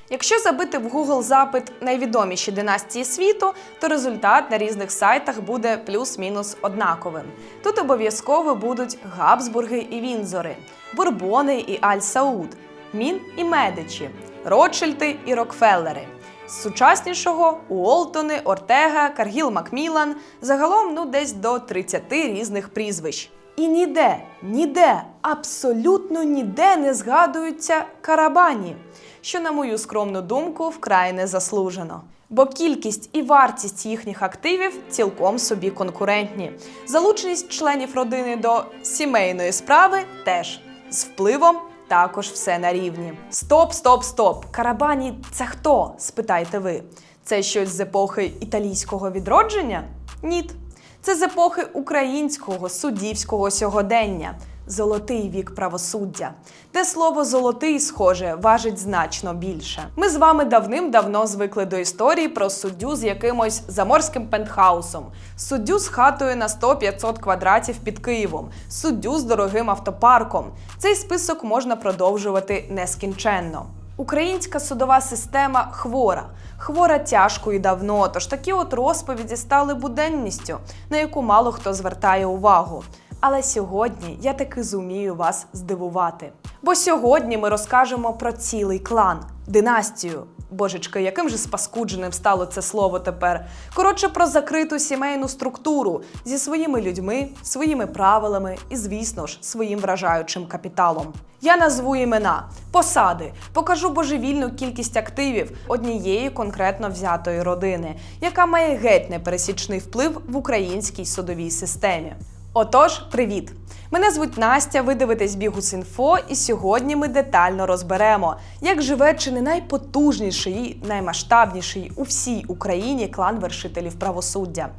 Якщо забити в Google запит «найвідоміші династії світу», то результат на різних сайтах буде плюс-мінус однаковим. Тут обов'язково будуть Габсбурги і Віндзори, Бурбони і Аль-Сауд, Мін і Медичі, Ротшильди і Рокфеллери. З сучаснішого – Уолтони, Ортега, Каргіл Макміллан, загалом десь до 30 різних прізвищ. І ніде, абсолютно ніде не згадуються Карабані, що, на мою скромну думку, вкрай незаслужено. Бо кількість і вартість їхніх активів цілком собі конкурентні. Залученість членів родини до сімейної справи теж. З впливом також все на рівні. Стоп! Карабані – це хто? Спитаєте ви. Це щось з епохи італійського відродження? Ні. Це з епохи українського суддівського сьогодення. Золотий вік правосуддя. Те слово «золотий», схоже, важить значно більше. Ми з вами давним-давно звикли до історії про суддю з якимось заморським пентхаусом, суддю з хатою на 100-500 квадратів під Києвом, суддю з дорогим автопарком. Цей список можна продовжувати нескінченно. Українська судова система хвора тяжко і давно, тож такі от розповіді стали буденністю, на яку мало хто звертає увагу. Але сьогодні я таки зумію вас здивувати. Бо сьогодні ми розкажемо про цілий клан, династію. Божечки, яким же спаскудженим стало це слово тепер. Коротше, про закриту сімейну структуру зі своїми людьми, своїми правилами і, звісно ж, своїм вражаючим капіталом. Я назву імена, посади, покажу божевільну кількість активів однієї конкретно взятої родини, яка має геть непересічний вплив в українській судовій системі. Отож, привіт! Мене звуть Настя, ви дивитесь Bihus.info, і сьогодні ми детально розберемо, як живе чи не найпотужніший і наймасштабніший у всій Україні клан вершителів правосуддя.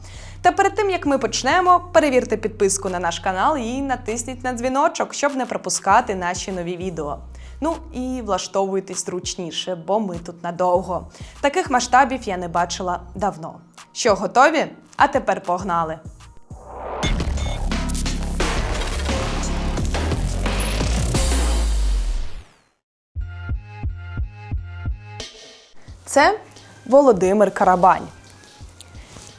Та перед тим, як ми почнемо, перевірте підписку на наш канал і натисніть на дзвіночок, щоб не пропускати наші нові відео. Ну і влаштовуйтесь зручніше, бо ми тут надовго. Таких масштабів я не бачила давно. Що, готові? А тепер погнали! Це Володимир Карабань.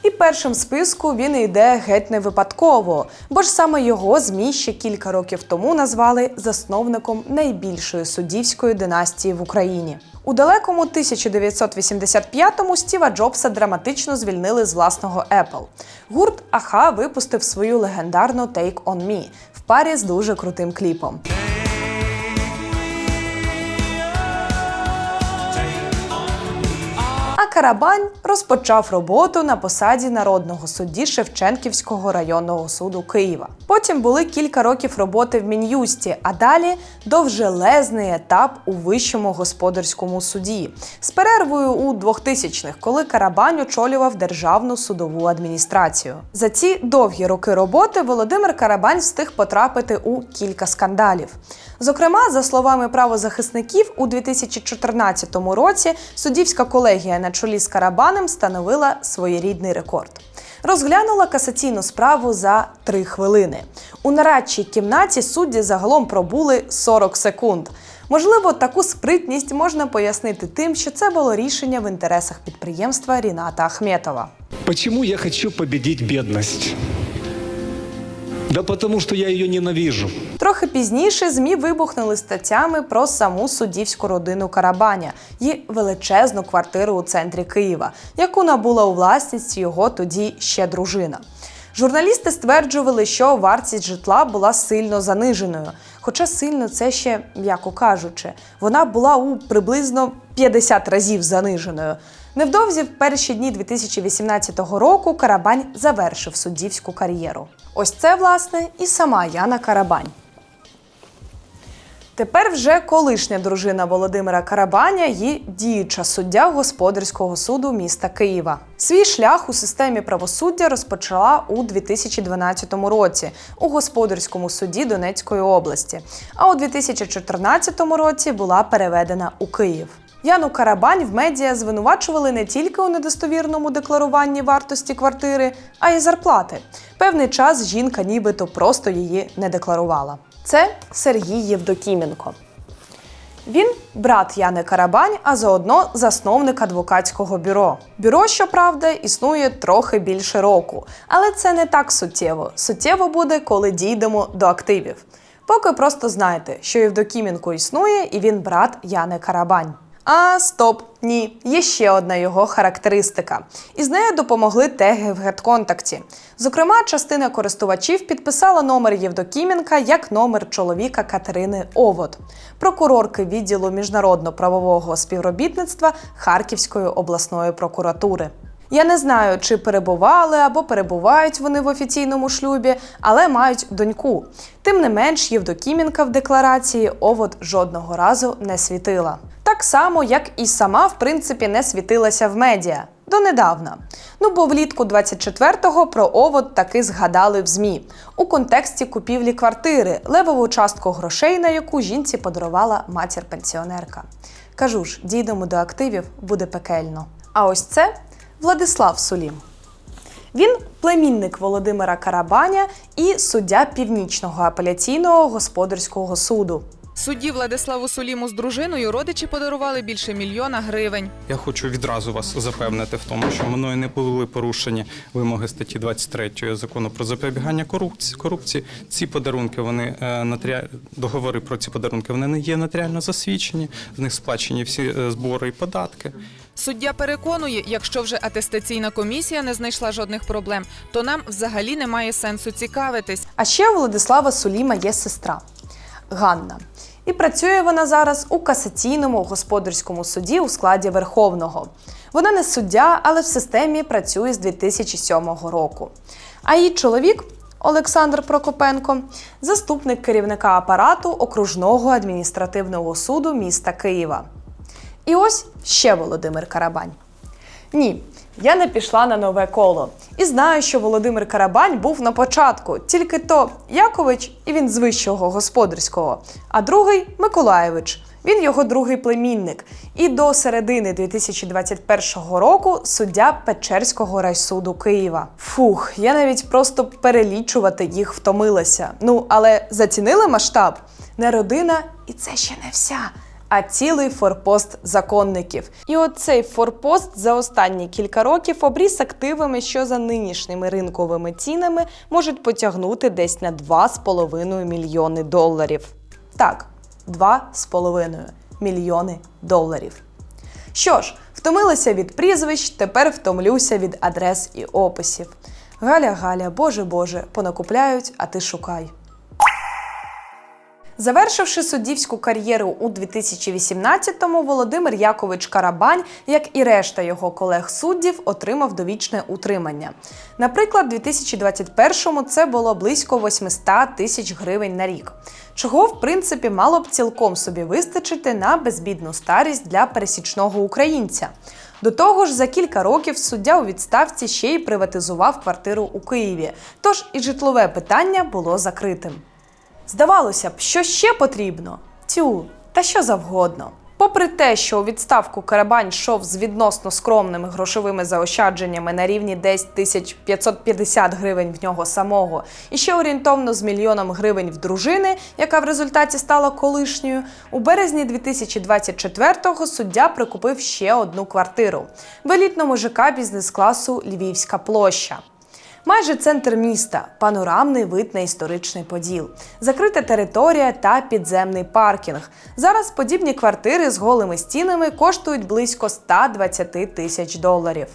І першим в списку він йде геть не випадково, бо ж саме його ЗМІ ще кілька років тому назвали засновником найбільшої суддівської династії в Україні. У далекому 1985-му Стіва Джобса драматично звільнили з власного Apple. Гурт а-ха випустив свою легендарну «Take on Me» в парі з дуже крутим кліпом. А Карабань розпочав роботу на посаді народного судді Шевченківського районного суду Києва. Потім були кілька років роботи в Мін'юсті, а далі довжелезний етап у Вищому господарському суді. З перервою у 2000-х, коли Карабань очолював Державну судову адміністрацію. За ці довгі роки роботи Володимир Карабань встиг потрапити у кілька скандалів. Зокрема, за словами правозахисників, у 2014 році суддівська колегія на чолі з Карабанем встановила своєрідний рекорд. Розглянула касаційну справу за 3 хвилини. У нарадчій кімнаті судді загалом пробули 40 секунд. Можливо, таку спритність можна пояснити тим, що це було рішення в інтересах підприємства Ріната Ахметова. Почему я хочу победить бедность? Да потому что я ее ненавижу. Трохи пізніше ЗМІ вибухнули статтями про саму суддівську родину Карабаня і величезну квартиру у центрі Києва, яку набула у власність його тоді ще дружина. Журналісти стверджували, що вартість житла була сильно заниженою. Хоча сильно це ще, м'яко кажучи, вона була у приблизно 50 разів заниженою. Невдовзі в перші дні 2018 року Карабань завершив суддівську кар'єру. Ось це, власне, і сама Яна Карабань. Тепер вже колишня дружина Володимира Карабаня і діюча суддя Господарського суду міста Києва. Свій шлях у системі правосуддя розпочала у 2012 році у Господарському суді Донецької області, а у 2014 році була переведена у Київ. Яну Карабань в медіа звинувачували не тільки у недостовірному декларуванні вартості квартири, а й зарплати. Певний час жінка нібито просто її не декларувала. Це Сергій Євдокіменко. Він брат Яни Карабань, а заодно засновник адвокатського бюро. Бюро, щоправда, існує трохи більше року, але це не так суттєво. Суттєво буде, коли дійдемо до активів. Поки просто знайте, що Євдокіменко існує і він брат Яни Карабань. А, стоп, ні, є ще одна його характеристика. І з нею допомогли теги в GetContact. Зокрема, частина користувачів підписала номер Євдокіменка як номер чоловіка Катерини Овод, прокурорки відділу міжнародно-правового співробітництва Харківської обласної прокуратури. Я не знаю, чи перебували або перебувають вони в офіційному шлюбі, але мають доньку. Тим не менш, Євдокіменка в декларації Овод жодного разу не світила. Так само, як і сама, в принципі, не світилася в медіа. Донедавна. Бо влітку 24-го про Овод таки згадали в ЗМІ. У контексті купівлі квартири, левову частку грошей, на яку жінці подарувала матір-пенсіонерка. Кажу ж, дійдемо до активів, буде пекельно. А ось це Владислав Сулім. Він племінник Володимира Карабаня і суддя Північного апеляційного господарського суду. Судді Владиславу Суліму з дружиною родичі подарували більше 1 мільйона гривень. Я хочу відразу вас запевнити в тому, що мною не були порушені вимоги статті 23 закону про запобігання корупції. Ці подарунки, договори про ці подарунки, вони не є нотаріально засвідчені, з них сплачені всі збори і податки. Суддя переконує, якщо вже атестаційна комісія не знайшла жодних проблем, то нам взагалі немає сенсу цікавитись. А ще у Владислава Суліма є сестра Ганна. І працює вона зараз у касаційному господарському суді у складі Верховного. Вона не суддя, але в системі працює з 2007 року. А її чоловік Олександр Прокопенко – заступник керівника апарату Окружного адміністративного суду міста Києва. І ось ще Володимир Карабань. Ні, я не пішла на нове коло. І знаю, що Володимир Карабань був на початку, тільки то Якович, і він з вищого господарського, а другий – Миколаєвич, він його другий племінник. І до середини 2021 року суддя Печерського райсуду Києва. Фух, я навіть просто перелічувати їх втомилася. Але зацінили масштаб? Не родина, і це ще не вся, а цілий форпост законників. І оцей форпост за останні кілька років обріс активами, що за нинішніми ринковими цінами можуть потягнути десь на 2,5 мільйони доларів. Так, 2,5 мільйони доларів. Що ж, втомилася від прізвищ, тепер втомлюся від адрес і описів. Галя, Боже, понакупляють, а ти шукай. Завершивши суддівську кар'єру у 2018-му, Володимир Якович Карабань, як і решта його колег-суддів, отримав довічне утримання. Наприклад, у 2021-му це було близько 800 тисяч гривень на рік, чого, в принципі, мало б цілком собі вистачити на безбідну старість для пересічного українця. До того ж, за кілька років суддя у відставці ще й приватизував квартиру у Києві, тож і житлове питання було закритим. Здавалося б, що ще потрібно? Та що завгодно. Попри те, що у відставку Карабань йшов з відносно скромними грошовими заощадженнями на рівні десь 1550 гривень в нього самого, і ще орієнтовно з 1 мільйоном гривень в дружини, яка в результаті стала колишньою, у березні 2024-го суддя прикупив ще одну квартиру в елітному ЖК бізнес-класу «Львівська площа». Майже центр міста, панорамний вид на історичний Поділ, закрита територія та підземний паркінг. Зараз подібні квартири з голими стінами коштують близько 120 тисяч доларів.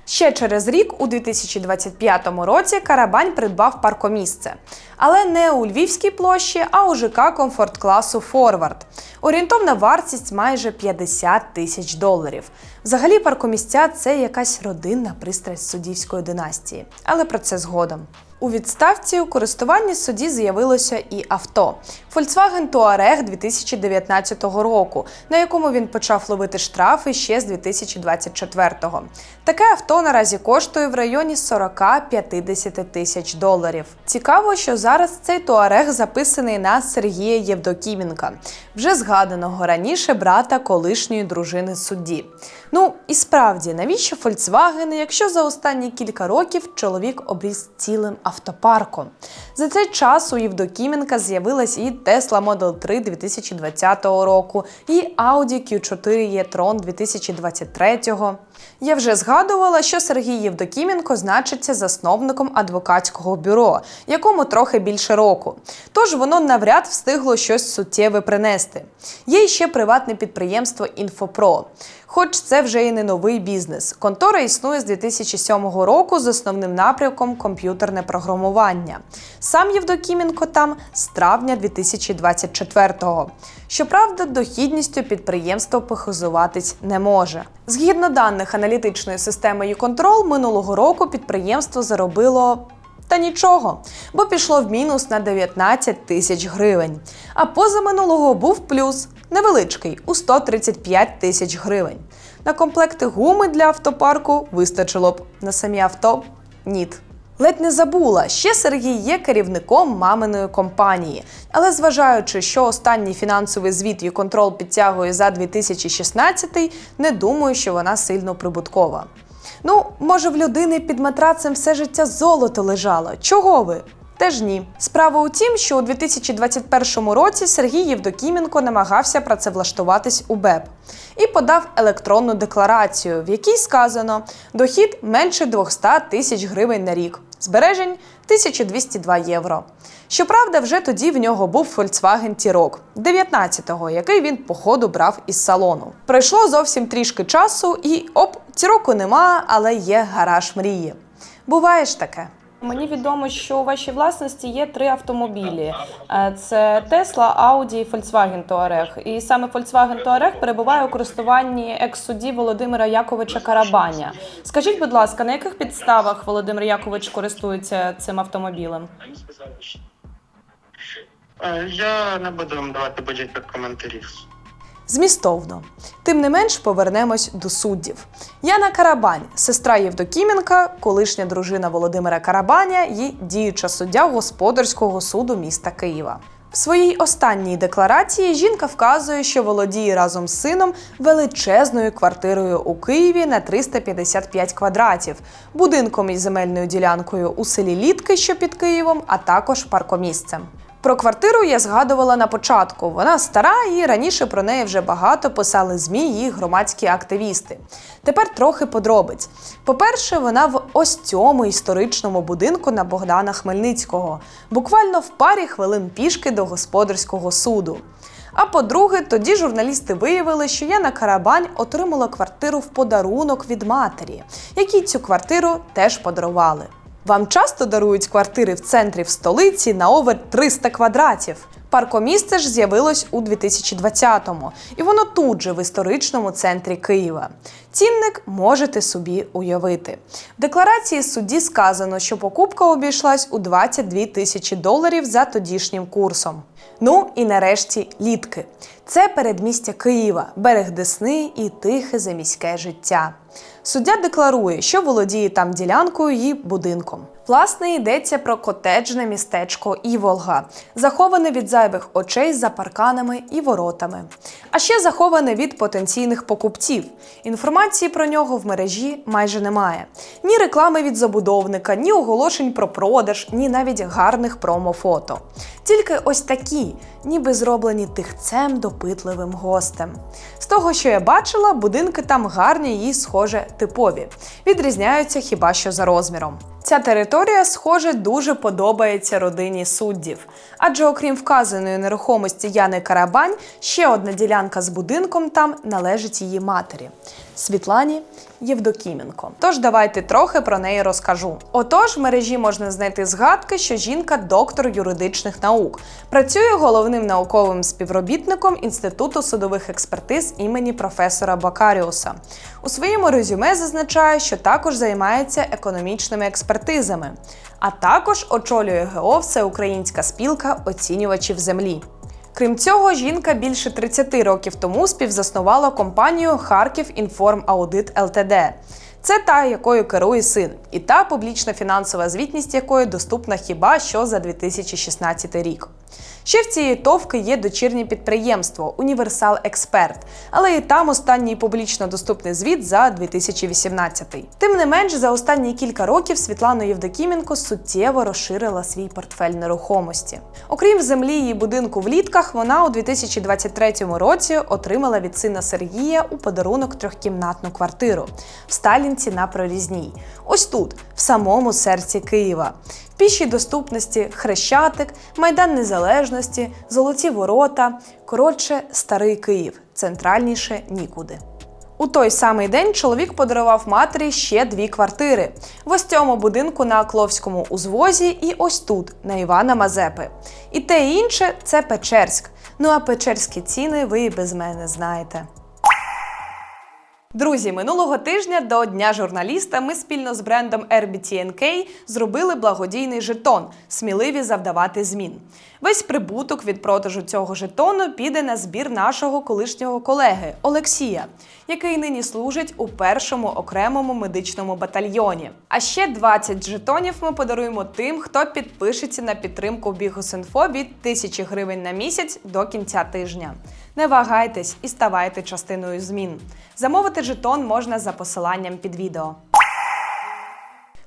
Ще через рік, у 2025 році, Карабань придбав паркомісце. Але не у Львівській площі, а у ЖК комфорт-класу «Форвард». Орієнтовна вартість майже 50 тисяч доларів. Взагалі паркомісця – це якась родинна пристрасть суддівської династії. Але про це згодом. У відставці у користуванні судді з'явилося і авто – Volkswagen Touareg 2019 року, на якому він почав ловити штрафи ще з 2024-го. Таке авто наразі коштує в районі 40-50 тисяч доларів. Цікаво, що зараз цей Touareg записаний на Сергія Євдокіменка, вже згаданого раніше брата колишньої дружини судді. І справді, навіщо Volkswagen, якщо за останні кілька років чоловік обріз цілим автопарку. За цей час у Євдокіменка з'явилась і Tesla Model 3 2020 року, і Audi Q4 e-tron 2023. Я вже згадувала, що Сергій Євдокіменко значиться засновником адвокатського бюро, якому трохи більше року. Тож воно навряд встигло щось суттєве принести. Є ще приватне підприємство «Інфопро». Хоч це вже і не новий бізнес. Контора існує з 2007 року з основним напрямком комп'ютерне програмування. Сам Євдокіменко там з травня 2024-го. Щоправда, дохідністю підприємство похизуватись не може. Згідно даних аналітичної системи «Юконтрол», минулого року підприємство заробило та нічого, бо пішло в мінус на 19 тисяч гривень. А позаминулого був плюс, невеличкий, у 135 тисяч гривень. На комплекти гуми для автопарку вистачило б, на самі авто – ніт. Ледь не забула, ще Сергій є керівником маминої компанії. Але зважаючи, що останній фінансовий звіт «Юконтрол» підтягує за 2016, не думаю, що вона сильно прибуткова. Ну, може, в людини під матрацем все життя золото лежало. Чого ви? Теж ні. Справа у тім, що у 2021 році Сергій Євдокіменко намагався працевлаштуватись у БЕП і подав електронну декларацію, в якій сказано «дохід менше 200 тисяч гривень на рік, збережень 1202 євро». Щоправда, вже тоді в нього був Volkswagen T-Roc 19-го, який він по ходу брав із салону. Пройшло зовсім трішки часу і оп, T-Roc нема, але є гараж мрії. Буває ж таке. Мені відомо, що у вашій власності є 3 автомобілі. Це Tesla, Audi і Volkswagen Touareg. І саме Volkswagen Touareg перебуває у користуванні екс-судді Володимира Яковича Карабаня. Скажіть, будь ласка, на яких підставах Володимир Якович користується цим автомобілем? Я не буду вам давати будь-яких коментарів. Змістовно. Тим не менш, повернемось до суддів. Яна Карабань, сестра Євдокіменка, колишня дружина Володимира Карабаня і діюча суддя Господарського суду міста Києва. В своїй останній декларації жінка вказує, що володіє разом з сином величезною квартирою у Києві на 355 квадратів, будинком із земельною ділянкою у селі Літки, що під Києвом, а також паркомісцем. Про квартиру я згадувала на початку. Вона стара і раніше про неї вже багато писали ЗМІ і громадські активісти. Тепер трохи подробиць. По-перше, вона в ось цьому історичному будинку на Богдана Хмельницького. Буквально в парі хвилин пішки до Господарського суду. А по-друге, тоді журналісти виявили, що Яна Карабань отримала квартиру в подарунок від матері, якій цю квартиру теж подарували. Вам часто дарують квартири в центрі в столиці на овер 300 квадратів? Паркомісце ж з'явилось у 2020-му, і воно тут же в історичному центрі Києва. Цінник можете собі уявити. В декларації судді сказано, що покупка обійшлась у 22 тисячі доларів за тодішнім курсом. Ну і нарешті Літки. Це передмістя Києва, берег Десни і тихе заміське життя. Суддя декларує, що володіє там ділянкою і будинком. Власне, йдеться про котеджне містечко Іволга, заховане від зайвих очей за парканами і воротами. А ще заховане від потенційних покупців. Інформації про нього в мережі майже немає. Ні реклами від забудовника, ні оголошень про продаж, ні навіть гарних промо-фото. Тільки ось такі, ніби зроблені тихцем допитливим гостем. З того, що я бачила, будинки там гарні і, схоже, типові. Відрізняються хіба що за розміром. Ця територія, схоже, дуже подобається родині суддів. Адже окрім вказаної нерухомості Яни Карабань, ще одна ділянка з будинком там належить її матері – Світлані Євдокіменко. Тож давайте трохи про неї розкажу. Отож, в мережі можна знайти згадки, що жінка – доктор юридичних наук. Працює головним науковим співробітником Інституту судових експертиз імені професора Бакаріуса. У своєму резюме зазначає, що також займається економічними експертизами. А також очолює ГО «Всеукраїнська спілка оцінювачів землі». Крім цього, жінка більше 30 років тому співзаснувала компанію «Харків Інформ Аудит ЛТД». Це та, якою керує син, і та публічна фінансова звітність якої доступна хіба що за 2016 рік. Ще в цієї товки є дочірнє підприємство «Універсал Експерт», але і там останній публічно доступний звіт за 2018. Тим не менш, за останні кілька років Світлана Євдокименко суттєво розширила свій портфель нерухомості. Окрім землі її будинку в Літках, вона у 2023 році отримала від сина Сергія у подарунок трьохкімнатну квартиру в Сталінці на Прорізній. Ось тут, в самому серці Києва. В пішій доступності Хрещатик, Майдан Незалежності, Золоті Ворота. Коротше, старий Київ. Центральніше нікуди. У той самий день чоловік подарував матері ще 2 квартири. В ось цьому будинку на Окловському узвозі і ось тут, на Івана Мазепи. І те і інше – це Печерськ. Ну а печерські ціни ви і без мене знаєте. Друзі, минулого тижня до Дня журналіста ми спільно з брендом RBTNK зробили благодійний жетон «Сміливі завдавати змін». Весь прибуток від продажу цього жетону піде на збір нашого колишнього колеги Олексія, який нині служить у 1-му окремому медичному батальйоні. А ще 20 жетонів ми подаруємо тим, хто підпишеться на підтримку Bihus.info від 1000 гривень на місяць до кінця тижня. Не вагайтесь і ставайте частиною змін. Замовити жетон можна за посиланням під відео.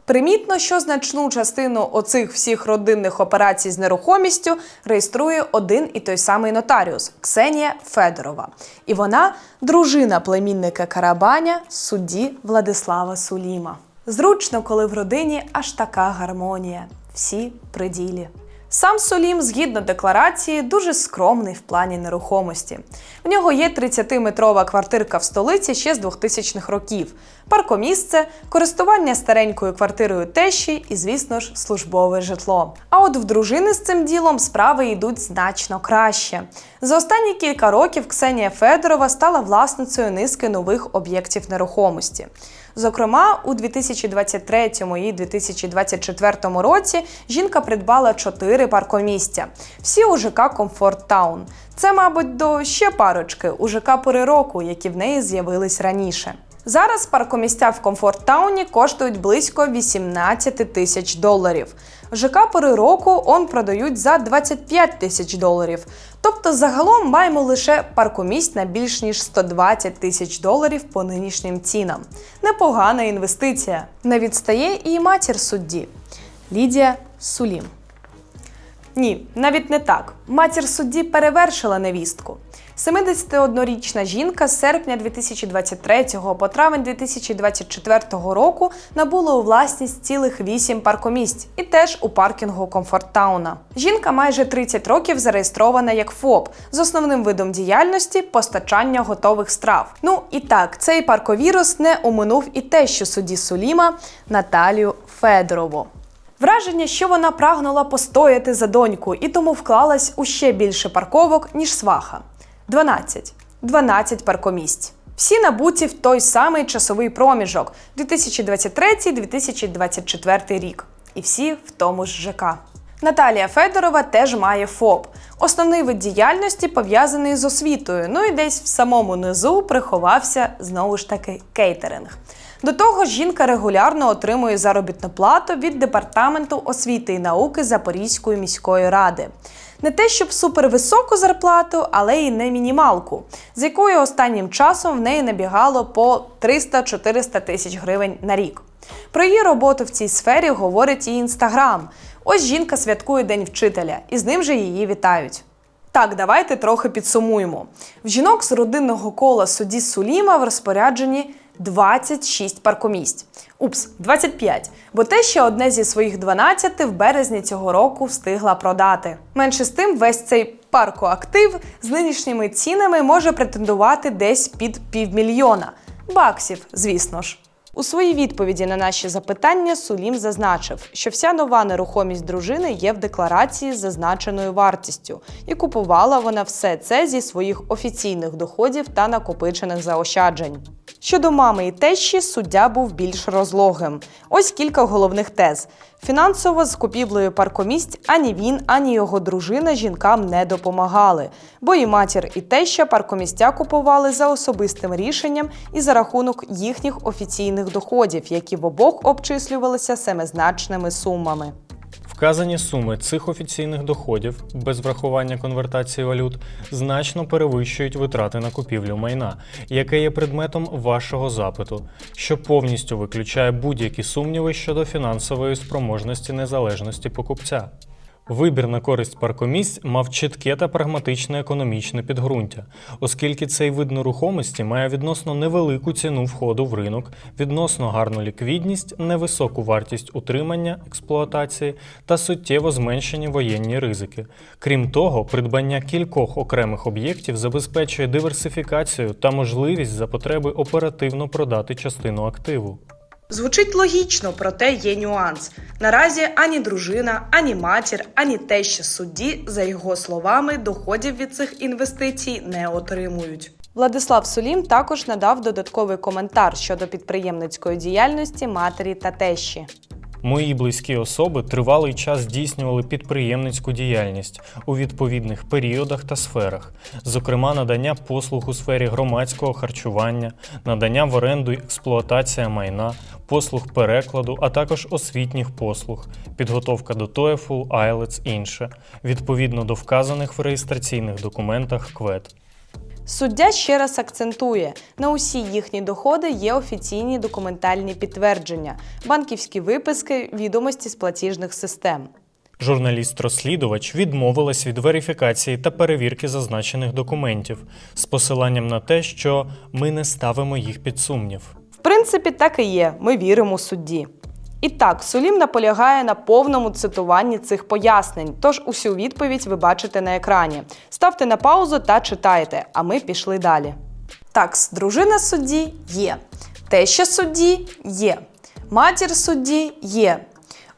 Примітно, що значну частину оцих всіх родинних операцій з нерухомістю реєструє один і той самий нотаріус – Ксенія Федорова. І вона – дружина племінника Карабаня, судді Владислава Суліма. Зручно, коли в родині аж така гармонія. Всі при ділі. Сам Сулім, згідно декларації, дуже скромний в плані нерухомості. В нього є 30-метрова квартирка в столиці ще з 2000-х років, паркомісце, користування старенькою квартирою тещі і, звісно ж, службове житло. А от в дружини з цим ділом справи йдуть значно краще. За останні кілька років Ксенія Федорова стала власницею низки нових об'єктів нерухомості. Зокрема, у 2023 і 2024 році жінка придбала 4 паркомістя. Всі у ЖК «Комфорт Таун». Це, мабуть, до ще парочки у ЖК «Пори року», які в неї з'явились раніше. Зараз паркомістя в «Комфорт Тауні» коштують близько $18 тисяч. В ЖК «Пори року» продають за $25 тисяч. Тобто загалом маємо лише паркомісць на більш ніж $120 тисяч по нинішнім цінам. Непогана інвестиція. Не відстає і матір судді – Лідія Сулім. Ні, навіть не так. Матір судді перевершила невістку. 71-річна жінка з серпня 2023 по травень 2024 року набула у власність цілих 8 паркомісць і теж у паркінгу «Комфорт Тауна». Жінка майже 30 років зареєстрована як ФОП з основним видом діяльності – постачання готових страв. Ну і так, цей парковірус не оминув і тещу судді Суліма Наталію Федорову. Враження, що вона прагнула постояти за доньку і тому вклалась у ще більше парковок, ніж сваха. 12 паркомісць. Всі набуті в той самий часовий проміжок – 2023-2024 рік. І всі в тому ж ЖК. Наталія Федорова теж має ФОП. Основний вид діяльності пов'язаний з освітою, ну і десь в самому низу приховався, знову ж таки, кейтеринг. До того ж, жінка регулярно отримує заробітну плату від Департаменту освіти і науки Запорізької міської ради. Не те, щоб супервисоку зарплату, але й не мінімалку, з якою останнім часом в неї набігало по 300-400 тисяч гривень на рік. Про її роботу в цій сфері говорить і Інстаграм. Ось жінка святкує День вчителя, і з ним же її вітають. Так, давайте трохи підсумуємо. В жінок з родинного кола судді Суліма в розпорядженні 26 паркомісць. 25, бо те ще одне зі своїх 12 в березні цього року встигла продати. Менше з тим, весь цей паркоактив з нинішніми цінами може претендувати десь під $500 000. Баксів, звісно ж. У своїй відповіді на наші запитання Сулім зазначив, що вся нова нерухомість дружини є в декларації з зазначеною вартістю, і купувала вона все це зі своїх офіційних доходів та накопичених заощаджень. Щодо мами і тещі, суддя був більш розлогим. Ось кілька головних тез. Фінансово з купівлею паркомісць ані він, ані його дружина жінкам не допомагали, бо і матір, і теща паркомістя купували за особистим рішенням і за рахунок їхніх офіційних доходів, які в обох обчислювалися семизначними сумами. В Вказані суми цих офіційних доходів, без врахування конвертації валют, значно перевищують витрати на купівлю майна, яке є предметом вашого запиту, що повністю виключає будь-які сумніви щодо фінансової спроможності незалежності покупця. Вибір на користь паркомісць мав чітке та прагматичне економічне підґрунтя, оскільки цей вид нерухомості має відносно невелику ціну входу в ринок, відносно гарну ліквідність, невисоку вартість утримання, експлуатації та суттєво зменшені воєнні ризики. Крім того, придбання кількох окремих об'єктів забезпечує диверсифікацію та можливість за потреби оперативно продати частину активу. Звучить логічно, проте є нюанс. Наразі ані дружина, ані матір, ані теща судді, за його словами, доходів від цих інвестицій не отримують. Владислав Сулім також надав додатковий коментар щодо підприємницької діяльності матері та тещі. Мої близькі особи тривалий час здійснювали підприємницьку діяльність у відповідних періодах та сферах, зокрема надання послуг у сфері громадського харчування, надання в оренду і експлуатація майна, послуг перекладу, а також освітніх послуг, підготовка до TOEFL, IELTS, інше, відповідно до вказаних в реєстраційних документах КВЕД. Суддя ще раз акцентує, на усі їхні доходи є офіційні документальні підтвердження, банківські виписки, відомості з платіжних систем. Журналіст-розслідувач відмовилась від верифікації та перевірки зазначених документів з посиланням на те, що ми не ставимо їх під сумнів. В принципі, так і є, ми віримо судді. І так, Сулім наполягає на повному цитуванні цих пояснень, тож усю відповідь ви бачите на екрані. Ставте на паузу та читайте, а ми пішли далі. Так, дружина судді є, теща судді є, матір судді є.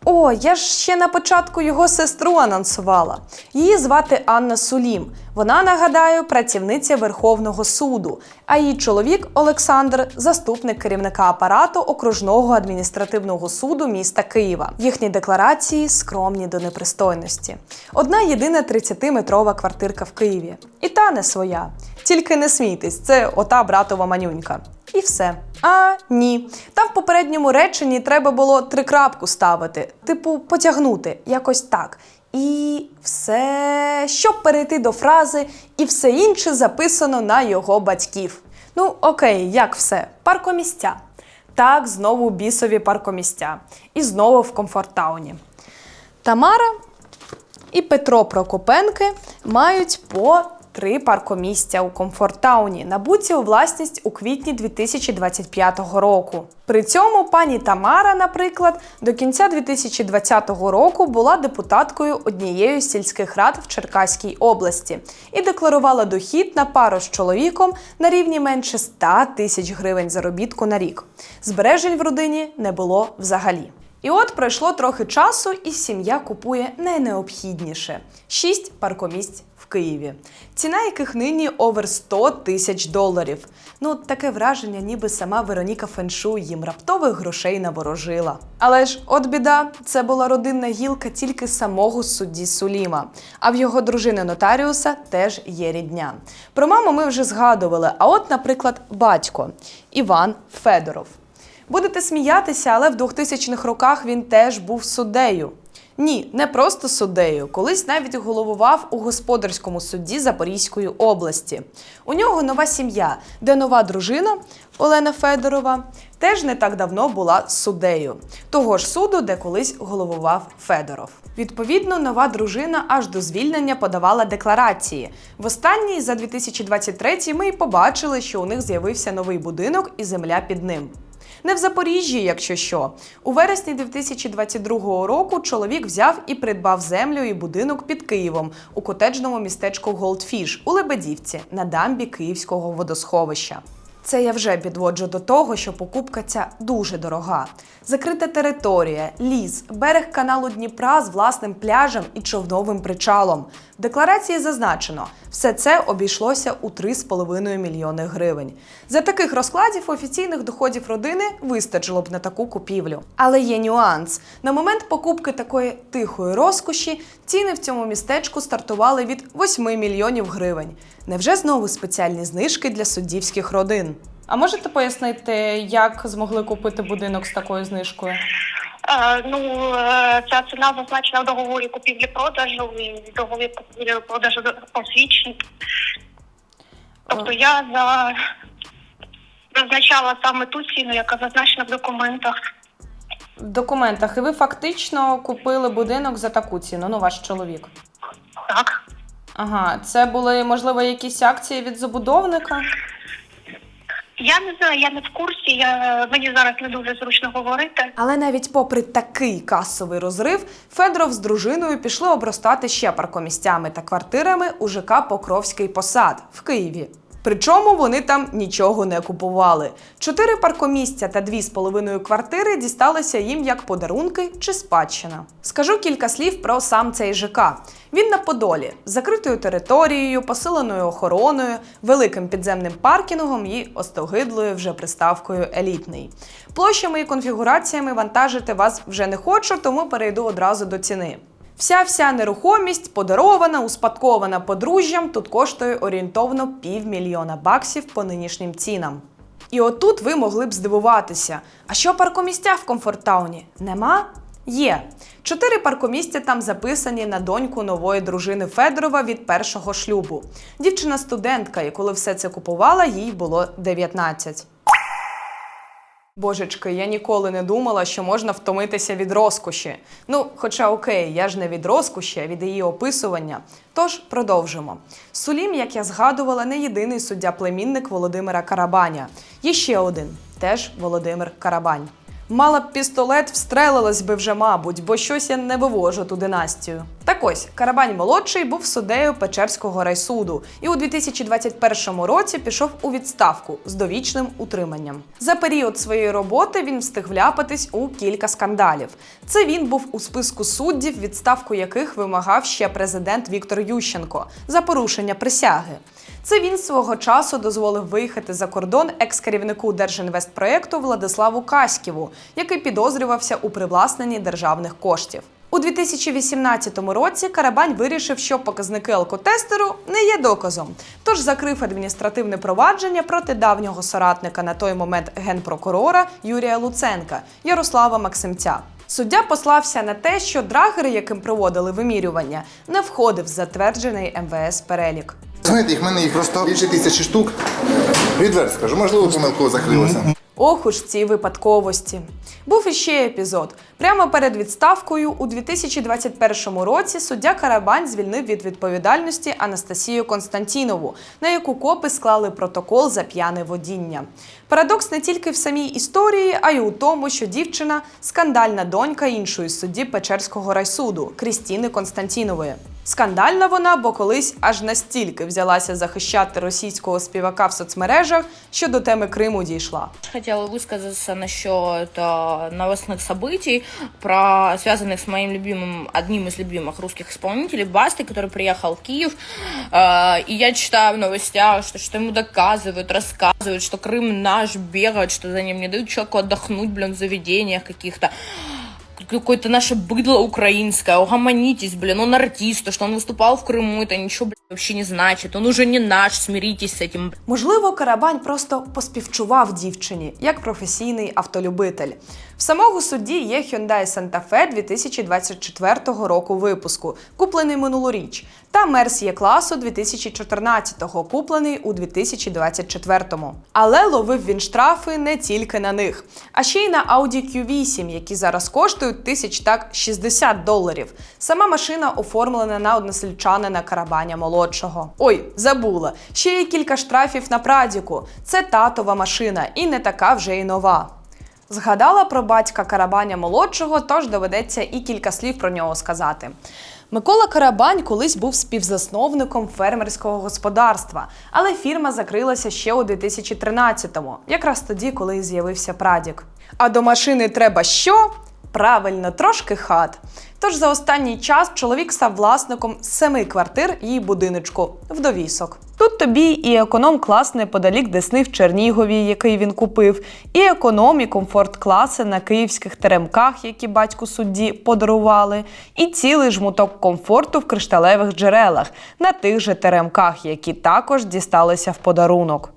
О, я ж ще на початку його сестру анонсувала. Її звати Анна Сулім. Вона, нагадаю, працівниця Верховного суду, а її чоловік Олександр – заступник керівника апарату Окружного адміністративного суду міста Києва. Їхні декларації скромні до непристойності. Одна єдина 30-метрова квартирка в Києві. І та не своя. Тільки не смійтесь, це ота братова манюнька. І все. А, ні. Там в попередньому реченні треба було 3 крапку ставити. Типу, потягнути. Якось так. І все, щоб перейти до фрази «і все інше записано на його батьків». Ну, окей, як все? Паркомістя. Так, знову бісові паркомістя. І знову в Комфорттауні. Тамара і Петро Прокопенки мають по 3 паркомістя у Комфорттауні, набуті у власність у квітні 2025 року. При цьому пані Тамара, наприклад, до кінця 2020 року була депутаткою однієї з сільських рад в Черкаській області і декларувала дохід на пару з чоловіком на рівні менше 100 тисяч гривень заробітку на рік. Збережень в родині не було взагалі. І от пройшло трохи часу, і сім'я купує найнеобхідніше – 6 паркомісць в Києві, ціна яких нині over 100 тисяч доларів. Ну, таке враження, ніби сама Вероніка Феншуй їм раптових грошей наворожила. Але ж, от біда, це була родинна гілка тільки самого судді Суліма, а в його дружини нотаріуса теж є рідня. Про маму ми вже згадували, а от, наприклад, батько – Іван Федоров. Будете сміятися, але в 2000-х роках він теж був суддею. Ні, не просто суддею, колись навіть головував у господарському суді Запорізької області. У нього нова сім'я, де нова дружина, Олена Федорова, теж не так давно була суддею. Того ж суду, де колись головував Федоров. Відповідно, нова дружина аж до звільнення подавала декларації. В останній, за 2023, ми й побачили, що у них з'явився новий будинок і земля під ним. Не в Запоріжжі, якщо що. У вересні 2022 року чоловік взяв і придбав землю і будинок під Києвом у котеджному містечку Голдфіш у Лебедівці на дамбі Київського водосховища. Це я вже підводжу до того, що покупка ця дуже дорога. Закрита територія, ліс, берег каналу Дніпра з власним пляжем і човновим причалом. В декларації зазначено, все це обійшлося у 3,5 мільйони гривень. За таких розкладів офіційних доходів родини вистачило б на таку купівлю. Але є нюанс. На момент покупки такої тихої розкоші ціни в цьому містечку стартували від 8 мільйонів гривень. Невже знову спеціальні знижки для суддівських родин? А можете пояснити, як змогли купити будинок з такою знижкою? Ця ціна зазначена в договорі купівлі-продажу, і договір купівлі-продажу посвідчений. Тобто я зазначала саме ту ціну, яка зазначена в документах. В документах. І ви фактично купили будинок за таку ціну, ну, ваш чоловік. Так. Ага, це були, можливо, якісь акції від забудовника? Я не знаю, я не в курсі, мені зараз не дуже зручно говорити. Але навіть попри такий касовий розрив, Федоров з дружиною пішли обростати ще паркомісцями та квартирами у ЖК «Покровський посад» в Києві. Причому вони там нічого не купували. 4 паркомісця та 2,5 квартири дісталися їм як подарунки чи спадщина. Скажу кілька слів про сам цей ЖК. Він на Подолі, з закритою територією, посиленою охороною, великим підземним паркінгом і остогидлою вже приставкою «елітний». Площами і конфігураціями вантажити вас вже не хочу, тому перейду одразу до ціни. Вся нерухомість, подарована, успадкована подружжям, тут коштує орієнтовно $500,000 по нинішнім цінам. І отут ви могли б здивуватися, а що паркомістя в Комфорттауні? Нема? Є. 4 паркомістя там записані на доньку нової дружини Федорова від першого шлюбу. Дівчина студентка, і коли все це купувала, їй було 19. Божечки, я ніколи не думала, що можна втомитися від розкоші. Ну, хоча окей, я ж не від розкоші, а від її описування. Тож, продовжимо. Сулім, як я згадувала, не єдиний суддя-племінник Володимира Карабаня. Є ще один, теж Володимир Карабань. Мала б пістолет, встрелилась би вже, мабуть, бо щось я не вивожу ту династію. Так ось, Карабань-молодший був суддею Печерського райсуду і у 2021 році пішов у відставку з довічним утриманням. За період своєї роботи він встиг вляпатись у кілька скандалів. Це він був у списку суддів, відставку яких вимагав ще президент Віктор Ющенко за порушення присяги. Це він свого часу дозволив виїхати за кордон екс-керівнику Держінвестпроєкту Владиславу Каськіву, який підозрювався у привласненні державних коштів. У 2018 році Карабань вирішив, що показники алкотестеру не є доказом, тож закрив адміністративне провадження проти давнього соратника на той момент генпрокурора Юрія Луценка Ярослава Максимця. Суддя послався на те, що драгер, яким проводили вимірювання, не входив в затверджений МВС перелік. Знаєте, в мене їх просто більше 1000 штук. Відверто скажу, можливо, помилково закрилося. Ох уж ці випадковості. Був іще епізод. Прямо перед відставкою у 2021 році суддя Карабань звільнив від відповідальності Анастасію Константінову, на яку копи склали протокол за п'яне водіння. Парадокс не тільки в самій історії, а й у тому, що дівчина – скандальна донька іншої судді Печерського райсуду – Крістіни Константінової. Скандальна вона, бо колись аж настільки взялася захищати російського співака в соцмережах, що до теми Криму дійшла. Хотела высказаться насчет новостных событий, связанных с одним из любимых русских исполнителей, Бастой, который приехал в Киев. И я читаю в новостях, что ему доказывают, рассказывают, что Крым наш, бегают, что за ним не дают человеку отдохнуть, в заведениях каких-то. Какое-то наше быдло украинское, угомонитесь, он артист, что он выступал в Крыму, это ничего, вообще не значит, он уже не наш, смиритесь с этим. Можливо, Карабань просто поспівчував дівчині, як професійний автолюбитель. В самого судді є Hyundai Santa Fe 2024 року випуску, куплений минулоріч, та Merc Є-класу 2014-го, куплений у 2024-му. Але ловив він штрафи не тільки на них, а ще й на Audi Q8, які зараз коштують $60. Сама машина оформлена на односельчанина Карабаня-молодшого. Ой, забула, ще є кілька штрафів на прадіку. Це татова машина і не така вже й нова. Згадала про батька Карабаня-молодшого, тож доведеться і кілька слів про нього сказати. Микола Карабань колись був співзасновником фермерського господарства, але фірма закрилася ще у 2013-му, якраз тоді, коли з'явився прадік. А до машини треба що? Правильно, трошки хат. Тож за останній час чоловік став власником 7 квартир її будиночку в довісок. Тут тобі і економ-клас неподалік Десни в Чернігові, який він купив, і економ, і комфорт-класи на київських теремках, які батьку судді подарували, і цілий жмуток комфорту в кришталевих джерелах на тих же теремках, які також дісталися в подарунок.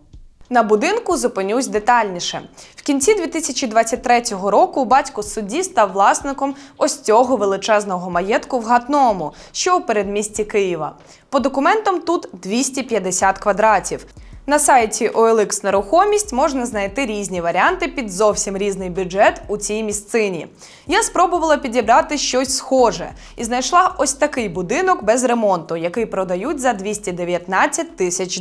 На будинку зупинюсь детальніше. В кінці 2023 року батько судді став власником ось цього величезного маєтку в Гатному, що у передмісті Києва. По документам тут 250 квадратів. На сайті OLX Нерухомість можна знайти різні варіанти під зовсім різний бюджет у цій місцині. Я спробувала підібрати щось схоже і знайшла ось такий будинок без ремонту, який продають за $219 тисяч.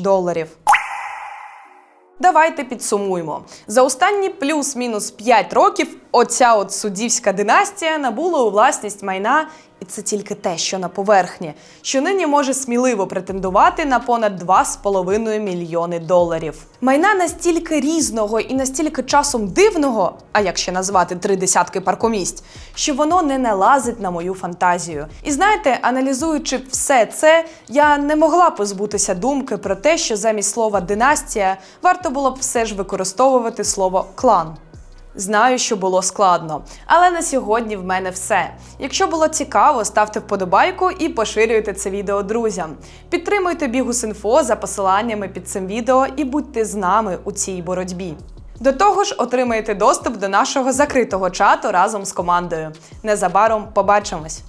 Давайте підсумуємо. За останні плюс-мінус 5 років оця от суддівська династія набула у власність майна, і це тільки те, що на поверхні, що нині може сміливо претендувати на понад $2,5 мільйони. Майна настільки різного і настільки часом дивного, а як ще назвати 3 десятки паркомісць, що воно не налазить на мою фантазію. І знаєте, аналізуючи все це, я не могла позбутися думки про те, що замість слова «династія» варто було б все ж використовувати слово «клан». Знаю, що було складно, але на сьогодні в мене все. Якщо було цікаво, ставте вподобайку і поширюйте це відео друзям. Підтримуйте Bihus.info за посиланнями під цим відео і будьте з нами у цій боротьбі. До того ж, отримаєте доступ до нашого закритого чату разом з командою. Незабаром побачимось!